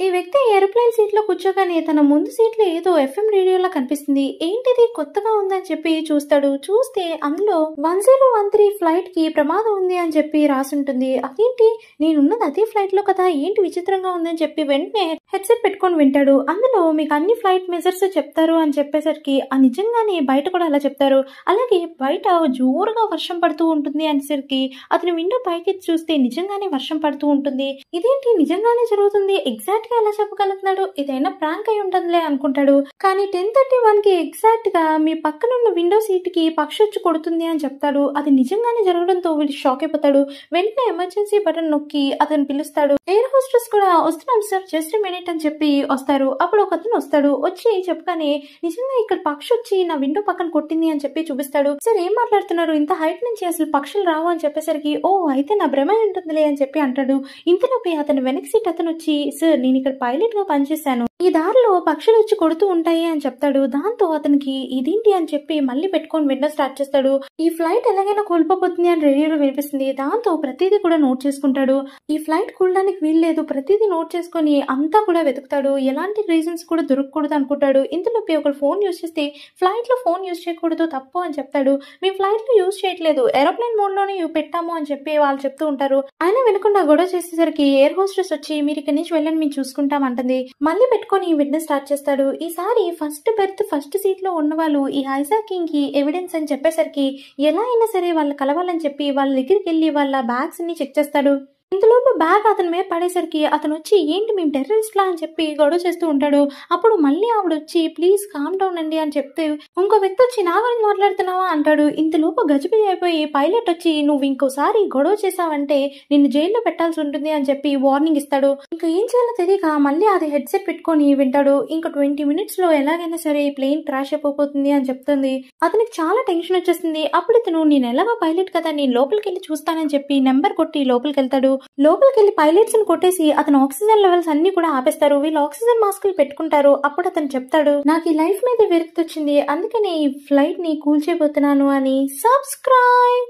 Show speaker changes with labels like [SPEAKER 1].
[SPEAKER 1] ఈ వ్యక్తి aeroplane seat లో కూర్చోగానే తన ముందు సీట్ లో ఏదో ఎఫ్ఎం రేడియోలా కనిపిస్తుంది. ఏంటిది కొత్తగా ఉందని చెప్పి చూస్తాడు. చూస్తే అందులో 1013 ఫ్లైట్ కి ప్రమాదం ఉంది అని చెప్పి రాసుంటుంది. అదేంటి, నేనున్నది అదే ఫ్లైట్ లో కదా, ఏంటి విచిత్రంగా ఉందని చెప్పి వెంటనే హెడ్సెట్ పెట్టుకొని వింటాడు. అందులో మీకు అన్ని ఫ్లైట్ మెజర్స్ చెప్తారు అని చెప్పేసరికి నిజంగానే బయట కూడా అలా చెప్తారు. అలాగే బయట జోరుగా వర్షం పడుతూ ఉంటుంది అనేసరికి అతని విండో పైకి చూస్తే నిజంగానే వర్షం పడుతూ ఉంటుంది. ఇదేంటి నిజంగానే జరుగుతుంది, ఎగ్జాక్ట్ గా ఎలా చెప్పగలుగుతున్నాడు, ఇదైనా ప్రాంక్ అయి ఉంటుందిలే అనుకుంటాడు. కానీ 10:31 కి ఎగ్జాక్ట్ గా మీ పక్కనున్న విండో సీట్ కి పక్షి వచ్చి కొడుతుంది అని చెప్తాడు. అది నిజంగానే జరగడంతో వీళ్ళు షాక్ అయిపోతాడు. వెంటనే ఎమర్జెన్సీ బటన్ నొక్కి అతను పిలుస్తాడు. ఎయిర్ హోస్టెస్ కూడా వస్తున్నాం సార్, జస్ట్ మినిట్ అని చెప్పి వస్తారు. అప్పుడు ఒక అతను వస్తాడు. వచ్చి చెప్పగానే నిజంగా ఇక్కడ పక్షి వచ్చి నా విండో పక్కన కొట్టింది అని చెప్పి చూపిస్తాడు. సార్ ఏం మాట్లాడుతున్నారు, ఇంత హైట్ నుంచి అసలు పక్షులు రావు అని చెప్పేసరికి ఓ అయితే నా భ్రమ ఉంటుందిలే అని చెప్పి అంటాడు. ఇంతలోపే అతను వెనక్ సీట్ అతను వచ్చి సార్ నేను ఇక్కడ పైలట్ గా పనిచేశాను, ఈ దారిలో పక్షులు వచ్చి కొడుతూ ఉంటాయి అని చెప్తాడు. దాంతో అతనికి ఇదేంటి అని చెప్పి మళ్ళీ పెట్టుకొని వినడం స్టార్ట్ చేస్తాడు. ఈ ఫ్లైట్ ఎలాగైనా కూలిపోతుంది అని రేడియోలో వినిపిస్తుంది. దాంతో ప్రతిదీ కూడా నోట్ చేసుకుంటాడు. ఈ ఫ్లైట్ కూలడానికి వీల్లేదు, ప్రతిదీ నోట్ చేసుకుని అంతా కూడా వెతుకుతాడు. ఎలాంటి రీజన్స్ కూడా దొరకకూడదు అనుకుంటాడు. ఇంతలోపే ఒక ఫోన్ యూజ్ చేస్తే ఫ్లైట్ లో ఫోన్ యూజ్ చేయకూడదు, తప్పు అని చెప్తాడు. మేము ఫ్లైట్ లో యూజ్ చేయట్లేదు, ఏరోప్లేన్ మోడ్ లోనే పెట్టాము అని చెప్పి వాళ్ళు చెప్తూ ఉంటారు. ఆయన వినకుండా గొడవ చేసేసరికి ఎయిర్ హోస్టెస్ వచ్చి మీరు ఇక్కడి నుంచి వెళ్ళండి మేము చూసుకుంటాం అంటుంది. మళ్ళీ పెట్టుకొని విట్నెస్ స్టార్ట్ చేస్తాడు. ఈసారి ఫస్ట్ బెర్త్ ఫస్ట్ సీట్ లో ఉన్న వాళ్ళు ఈ హైజాకింగ్ కి ఎవిడెన్స్ అని చెప్పేసరికి ఎలా అయినా సరే వాళ్ళు కలవాలని చెప్పి వాళ్ళ దగ్గరికి వెళ్ళి వాళ్ళ బ్యాగ్స్ ని చెక్ చేస్తాడు. ఇంతలోపు బ్యాగ్ అతని మీద పడేసరికి అతను వచ్చి ఏంటి మేము టెర్రరిస్ట్ లా అని చెప్పి గొడవ చేస్తూ ఉంటాడు. అప్పుడు మళ్ళీ ఆవిడ వచ్చి ప్లీజ్ కామ్ డౌన్ అండి అని చెప్తే ఇంకో వ్యక్తి వచ్చి నా గురించి మాట్లాడుతున్నావా అంటాడు. ఇంతలోపు గజిబిజి అయిపోయి పైలట్ వచ్చి నువ్వు ఇంకోసారి గొడవ చేసావంటే నిన్ను జైల్లో పెట్టాల్సి ఉంటుంది అని చెప్పి వార్నింగ్ ఇస్తాడు. ఇంకా ఏం చేయాలో తెలియక మళ్ళీ అది హెడ్సెట్ పెట్టుకొని వింటాడు. ఇంకా 20 minutes లో ఎలాగైనా సరే ఈ ప్లేన్ క్రాష్ అయిపోతుంది అని చెప్తుంది. అతనికి చాలా టెన్షన్ వచ్చేస్తుంది. అప్పుడు ఇతను నేను ఎలాగో పైలట్ కదా నేను లోపలికి వెళ్ళి చూస్తానని చెప్పి నెంబర్ కొట్టి లోపలికి వెళ్తాడు. లోపలికి వెళ్లి పైలట్స్ ని కొట్టేసి అతను ఆక్సిజన్ లెవెల్స్ అన్ని కూడా ఆపేస్తారు. వీళ్ళు ఆక్సిజన్ మాస్కులు పెట్టుకుంటారు. అప్పుడు అతను చెప్తాడు నాకు ఈ లైఫ్ మీద విరక్తి వచ్చింది, అందుకని ఈ ఫ్లైట్ ని కూల్చేయబోతున్నాను అని. సబ్స్క్రైబ్.